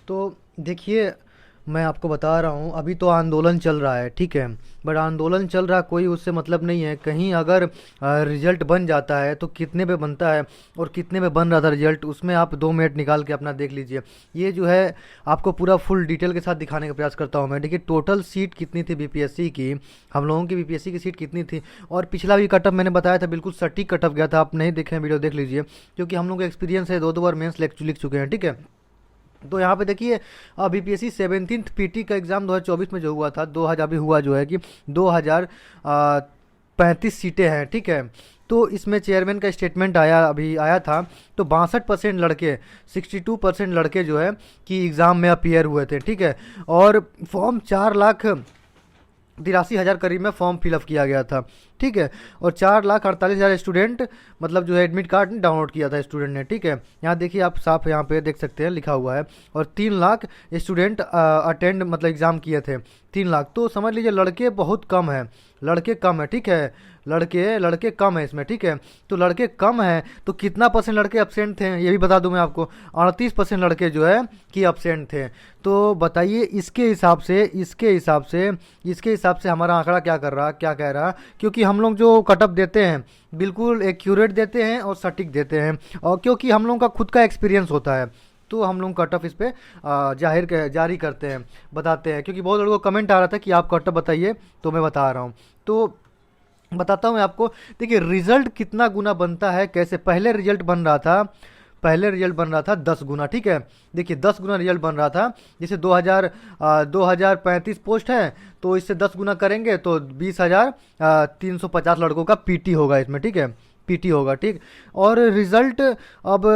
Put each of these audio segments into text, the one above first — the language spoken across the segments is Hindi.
तो देखिए, मैं आपको बता रहा हूँ, अभी तो आंदोलन चल रहा है, ठीक है। बट आंदोलन चल रहा, कोई उससे मतलब नहीं है। कहीं अगर रिजल्ट बन जाता है तो कितने पे बनता है और कितने पे बन रहा था रिजल्ट, उसमें आप 2 मिनट निकाल के अपना देख लीजिए। ये जो है आपको पूरा फुल डिटेल के साथ दिखाने का प्रयास करता हूँ मैं। देखिए टोटल सीट कितनी थी बीपीएससी की, हम लोगों की बीपीएससी की सीट कितनी थी, और पिछला भी कटअप मैंने बताया था, बिल्कुल सटीक कटअप गया था। आप नहीं देखे हैं वीडियो, देख लीजिए, क्योंकि हम लोग का एक्सपीरियंस है, 2 2 बार मेंस लिख चुके हैं, ठीक है। तो यहाँ पे देखिए, बीपीएससी 17th पीटी का एग्ज़ाम 2024 में जो हुआ था, 2000 अभी हुआ जो है कि 2035 सीटें हैं, ठीक है। तो इसमें चेयरमैन का स्टेटमेंट अभी आया था। तो 62% लड़के, 62% लड़के जो है कि एग्ज़ाम में अपीयर हुए थे, ठीक है। और फॉर्म 4,83,000 करीब में फॉर्म फिलअप किया गया था, ठीक है। और 4,48,000 स्टूडेंट मतलब जो है एडमिट कार्ड डाउनलोड किया था स्टूडेंट ने, ठीक है। यहाँ देखिए, आप साफ यहाँ पे देख सकते हैं, लिखा हुआ है। और 3 लाख स्टूडेंट अटेंड मतलब एग्ज़ाम किए थे, 3 लाख। तो समझ लीजिए लड़के बहुत कम है, लड़के कम है, ठीक है। लड़के कम है इसमें, ठीक है। तो लड़के कम है तो कितना परसेंट लड़के अब्सेंट थे ये भी बता दूं मैं आपको। 38% लड़के जो है कि अब्सेंट थे। तो बताइए, इसके हिसाब से हमारा आंकड़ा क्या कह रहा, क्योंकि हम लोग जो कटअप देते हैं बिल्कुल एक्यूरेट देते हैं और सटीक देते हैं, और क्योंकि हम लोगों का खुद का एक्सपीरियंस होता है, तो हम लोग कटअप इस पे जारी करते हैं, बताते हैं। क्योंकि बहुत लोगों को कमेंट आ रहा था कि आप कटअप बताइए, तो मैं बता रहा हूँ। तो बताता हूँ मैं आपको। देखिए रिजल्ट कितना गुना बनता है, कैसे। पहले रिजल्ट बन रहा था 10 गुना, ठीक है। देखिए 10 गुना रिजल्ट बन रहा था। जैसे 2035 पोस्ट है, तो इससे 10 गुना करेंगे तो 20,350 लड़कों का पीटी होगा इसमें, ठीक है। पीटी होगा, ठीक। और रिजल्ट अब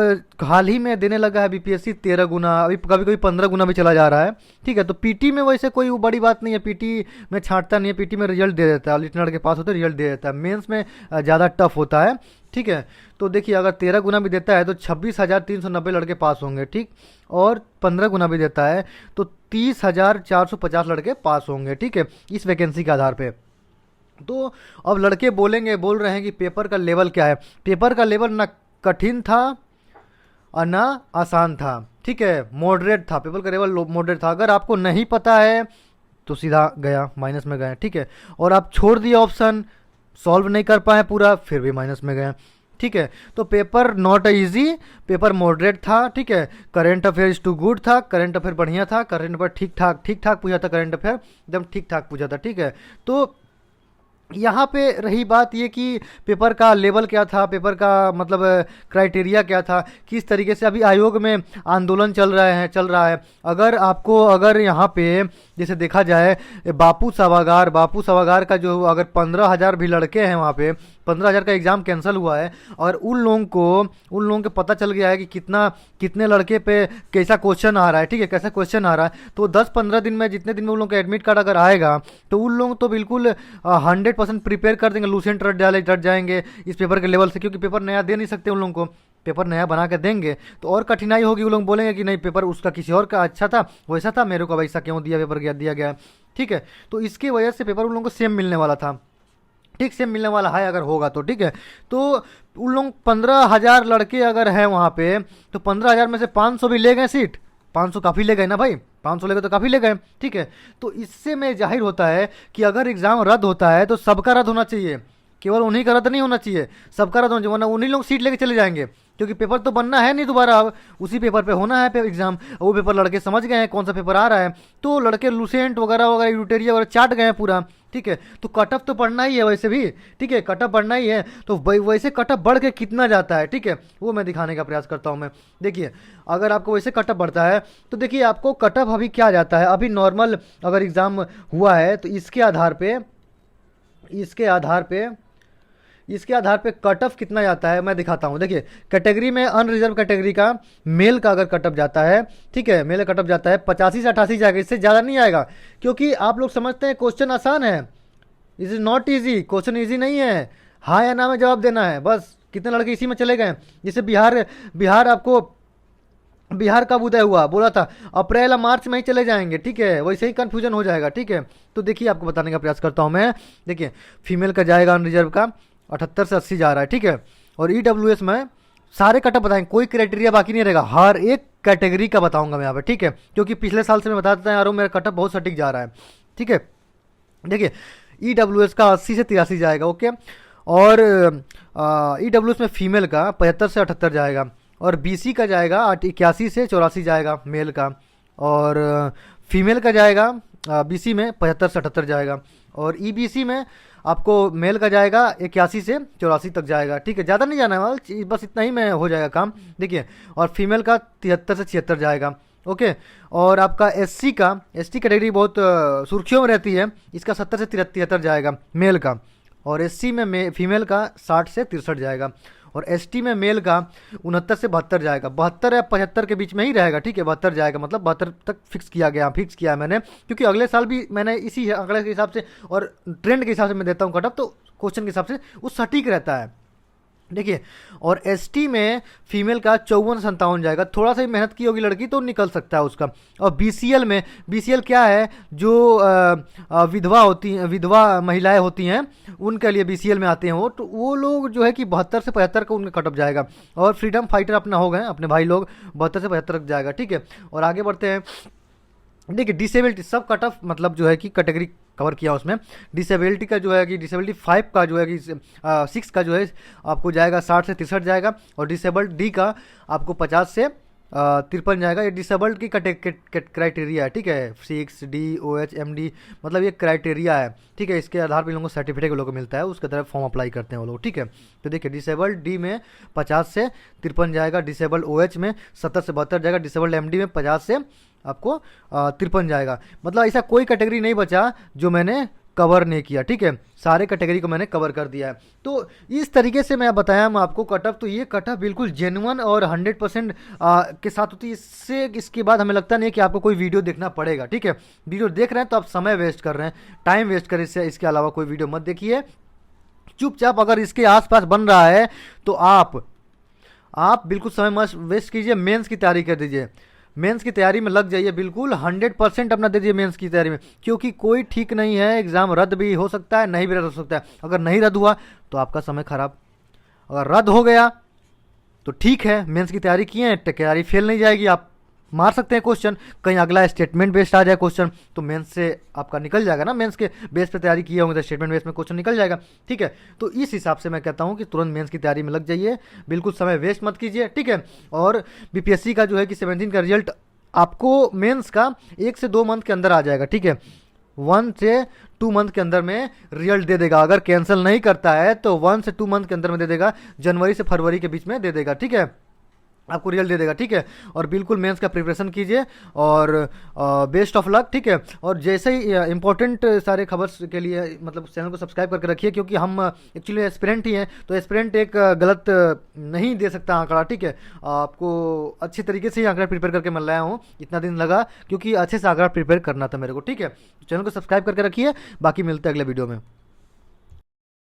हाल ही में देने लगा है बीपीएससी 13 गुना, अभी कभी कभी 15 गुना भी चला जा रहा है, ठीक है। तो पीटी में वैसे कोई बड़ी बात नहीं है, पीटी में छांटता नहीं है, पीटी में रिजल्ट दे देता है, लिटनर के पास होते रिजल्ट दे देता है। मेंस में ज़्यादा टफ होता है, ठीक है। तो देखिए, अगर 13 गुना भी देता है तो 26,390 लड़के पास होंगे, ठीक। और 15 गुना भी देता है तो 30,450 लड़के पास होंगे, ठीक है, इस वैकेंसी के आधार पे। तो अब लड़के बोल रहे हैं कि पेपर का लेवल क्या है। पेपर का लेवल ना कठिन था और ना आसान था, ठीक है, मॉडरेट था। पेपर का लेवल मॉडरेट था। अगर आपको नहीं पता है तो सीधा गया, माइनस में गए, ठीक है। और आप छोड़ दिए ऑप्शन, सॉल्व नहीं कर पाए पूरा, फिर भी माइनस में गए, ठीक है। तो paper not easy, paper moderate था, ठीक है। करेंट अफेयर टू गुड था, करेंट अफेयर बढ़िया था, करेंट अफेयर ठीक ठाक पूछा था, करेंट अफेयर एकदम ठीक ठाक पूछा था, ठीक है। तो यहाँ पे रही बात ये कि पेपर का लेवल क्या था, पेपर का मतलब क्राइटेरिया क्या था, किस तरीके से अभी आयोग में आंदोलन चल रहा है। अगर यहाँ पे जैसे देखा जाए, बापू सभागार का जो अगर 15,000 भी लड़के हैं वहाँ पे, 15,000 का एग्ज़ाम कैंसिल हुआ है, और उन लोगों को पता चल गया है कि कितने लड़के पे कैसा क्वेश्चन आ रहा है, ठीक है, कैसा क्वेश्चन आ रहा है। तो 10-15 दिन में, जितने दिन में उन लोगों का एडमिट कार्ड अगर आएगा, तो उन लोग तो बिल्कुल 100% प्रिपेयर कर देंगे, लूसेंट रट जाएंगे इस पेपर के लेवल से, क्योंकि पेपर नया दे नहीं सकते उन लोगों को। पेपर नया बना के देंगे तो और कठिनाई होगी, वो लोग बोलेंगे कि नहीं, पेपर उसका किसी और का अच्छा था, वैसा था, मेरे को वैसा क्यों दिया गया, ठीक है। तो इसकी वजह से पेपर उन लोगों को सेम मिलने वाला था, ठीक, सेम मिलने वाला है अगर होगा तो, ठीक है। तो उन लोग 15,000 लड़के अगर हैं वहाँ पे, तो 15,000 में से 500 भी ले गए सीट, 500 काफ़ी ले गए ना भाई, 500 ले गए तो काफ़ी ले गए, ठीक है। तो इससे में जाहिर होता है कि अगर एग्ज़ाम रद्द होता है तो सबका रद्द होना चाहिए, केवल उन्हीं का रद्द नहीं होना चाहिए, सबका रद्द होना चाहिए, वरना उन्हीं लोग सीट लेके चले जाएंगे, क्योंकि पेपर तो बनना है नहीं दोबारा, अब उसी पेपर पे होना है एग्जाम। वो पेपर लड़के समझ गए हैं कौन सा पेपर आ रहा है, तो लड़के लूसेंट वगैरह वगैरह यूटेरिया वगैरह चाट गए हैं पूरा, ठीक है। तो कटअप तो पढ़ना ही है वैसे भी, ठीक है, कटअप पढ़ना ही है। तो वैसे कटअप बढ़ के कितना जाता है, ठीक है, वो मैं दिखाने का प्रयास करता हूँ मैं। देखिए, अगर आपको वैसे कटअप बढ़ता है तो देखिए आपको कटअप अभी क्या जाता है, अभी नॉर्मल अगर एग्ज़ाम हुआ है तो इसके आधार पे कट ऑफ कितना जाता है मैं दिखाता हूँ। देखिए, कैटेगरी में अनरिजर्व कैटेगरी का मेल का अगर कट ऑफ जाता है, ठीक है, मेल का कट ऑफ जाता है 85 से 88 जाएगा, इससे ज़्यादा नहीं आएगा। क्योंकि आप लोग समझते हैं क्वेश्चन आसान है, is is not easy, question easy नहीं है, हाँ या ना में जवाब देना है बस। कितने लड़के इसी में चले गए। जैसे बिहार कब उदय हुआ, बोला था अप्रैल या मार्च में ही चले जाएंगे, ठीक है, वैसे ही कंफ्यूजन हो जाएगा, ठीक है। तो देखिए आपको बताने का प्रयास करता हूँ मैं। देखिए, फीमेल का जाएगा अनरिजर्व का 78 से 80 जा रहा है, ठीक है, और ईडब्ल्यूएस में सारे कटअप बताएंगे, कोई क्राइटेरिया बाकी नहीं रहेगा, हर एक कैटेगरी का बताऊंगा मैं यहाँ पे, ठीक है। क्योंकि पिछले साल से मैं बता देता यारों, मेरा कटअप बहुत सटीक जा रहा है, ठीक है। देखिए EWS का 80 से 83 जाएगा, ओके। और EWS में फीमेल का 75 से 78 जाएगा, और BC का जाएगा 81 से 84 जाएगा मेल का, और फीमेल का जाएगा BC में 75 से 78 जाएगा, और EBC में आपको मेल का जाएगा 81 से 84 तक जाएगा, ठीक है। ज़्यादा नहीं जाना है वाला, बस इतना ही में हो जाएगा काम, देखिए। और फीमेल का 73 से 76 जाएगा, ओके। और आपका SC कैटेगरी बहुत सुर्खियों में रहती है, इसका 70 से 73 जाएगा मेल का, और SC में फीमेल का 60 से 63 जाएगा, और ST में मेल का 69 से 72 जाएगा, 72 या 75 के बीच में ही रहेगा, ठीक है। 72 जाएगा, मतलब 72 तक फिक्स किया है मैंने, क्योंकि अगले साल भी मैंने इसी आंकड़े के हिसाब से और ट्रेंड के हिसाब से मैं देता हूँ कटअप, तो क्वेश्चन के हिसाब से वो सटीक रहता है, देखिए। और ST में फीमेल का 54 से 57 जाएगा, थोड़ा सा ही मेहनत की होगी लड़की तो निकल सकता है उसका। और BCL क्या है, जो विधवा महिलाएं होती हैं उनके लिए BCL में आते हैं वो, तो वो लोग जो है कि 72 से 75 का उनका कटअप जाएगा। और फ्रीडम फाइटर अपना हो गए अपने भाई लोग, 72 से 75 तक जाएगा, ठीक है। और आगे बढ़ते हैं, देखिए डिसेबिलिटी सब कट ऑफ मतलब जो है कि कैटेगरी कवर किया उसमें। डिसेबिलिटी का जो है कि डिसेबिलिटी 5 का जो है कि 6 का जो है आपको जाएगा 60 से 63 जाएगा, और डिसेबल्ड D का आपको 50 से 53 जाएगा। ये डिसेबल्ड की क्राइटेरिया है, ठीक है। 6D OH MD मतलब ये क्राइटेरिया है, ठीक है। इसके आधार पर लोगों को सर्टिफिकेट लोगों को मिलता है, उसके तरफ फॉर्म अप्लाई करते हैं वो लोग, ठीक है। तो देखिए डिसेबल्ड D में 50 से 53 जाएगा, डिसेबल्ड OH में 70 से 72 जाएगा, डिसेबल्ड MD में 50 से आपको 53 जाएगा। मतलब ऐसा कोई कैटेगरी नहीं बचा जो मैंने कवर नहीं किया, ठीक है। सारे कैटेगरी को मैंने कवर कर दिया है। तो इस तरीके से मैं बताया मैं आपको कटअप, तो ये कटअप बिल्कुल जेन्युइन और 100% के साथ होती है। इससे इसके बाद हमें लगता नहीं है कि आपको कोई वीडियो देखना पड़ेगा, ठीक है। वीडियो देख रहे हैं तो आप समय वेस्ट कर रहे हैं, टाइम वेस्ट करें, इसके अलावा कोई वीडियो मत देखिए। चुपचाप अगर इसके आसपास बन रहा है तो आप बिल्कुल समय मत वेस्ट कीजिए, मेंस की तैयारी कर दीजिए, मेंस की तैयारी में लग जाइए, बिल्कुल 100% अपना दे दीजिए मेंस की तैयारी में, क्योंकि कोई ठीक नहीं है, एग्जाम रद्द भी हो सकता है, नहीं भी रद्द हो सकता है। अगर नहीं रद्द हुआ तो आपका समय खराब, अगर रद्द हो गया तो ठीक है, मेंस की तैयारी किए हैं, तैयारी फेल नहीं जाएगी, आप मार सकते हैं क्वेश्चन, कहीं अगला स्टेटमेंट बेस्ड आ जाए क्वेश्चन तो मेंस से आपका निकल जाएगा ना, मेंस के बेस पे तैयारी किए होंगे तो स्टेटमेंट बेस में क्वेश्चन निकल जाएगा, ठीक है। तो इस हिसाब से मैं कहता हूं कि तुरंत मेंस की तैयारी में लग जाइए, बिल्कुल समय वेस्ट मत कीजिए, ठीक है। और BPSC का जो है कि 17 का रिजल्ट आपको मेंस का 1 से 2 मंथ के अंदर आ जाएगा, ठीक है। 1 से 2 मंथ के अंदर में रिजल्ट दे देगा, अगर कैंसिल नहीं करता है तो 1 से 2 मंथ के अंदर में दे देगा, जनवरी से फरवरी के बीच में दे देगा, ठीक है, आपको रिजल्ट दे देगा, ठीक है। और बिल्कुल मेंस का प्रिपरेशन कीजिए, और बेस्ट ऑफ लक, ठीक है। और जैसे ही इंपॉर्टेंट सारे खबर के लिए मतलब चैनल को सब्सक्राइब करके रखिए, क्योंकि हम एक्चुअली एस्पिरेंट ही हैं, तो एस्पिरेंट एक गलत नहीं दे सकता आंकड़ा, ठीक है। आपको अच्छी तरीके से ही आंकड़ा प्रिपेयर करके मैं लाया हूँ, इतना दिन लगा क्योंकि अच्छे से आंकड़ा प्रिपेयर करना था मेरे को, ठीक है। चैनल को सब्सक्राइब करके रखिए, बाकी मिलते हैं अगले वीडियो में।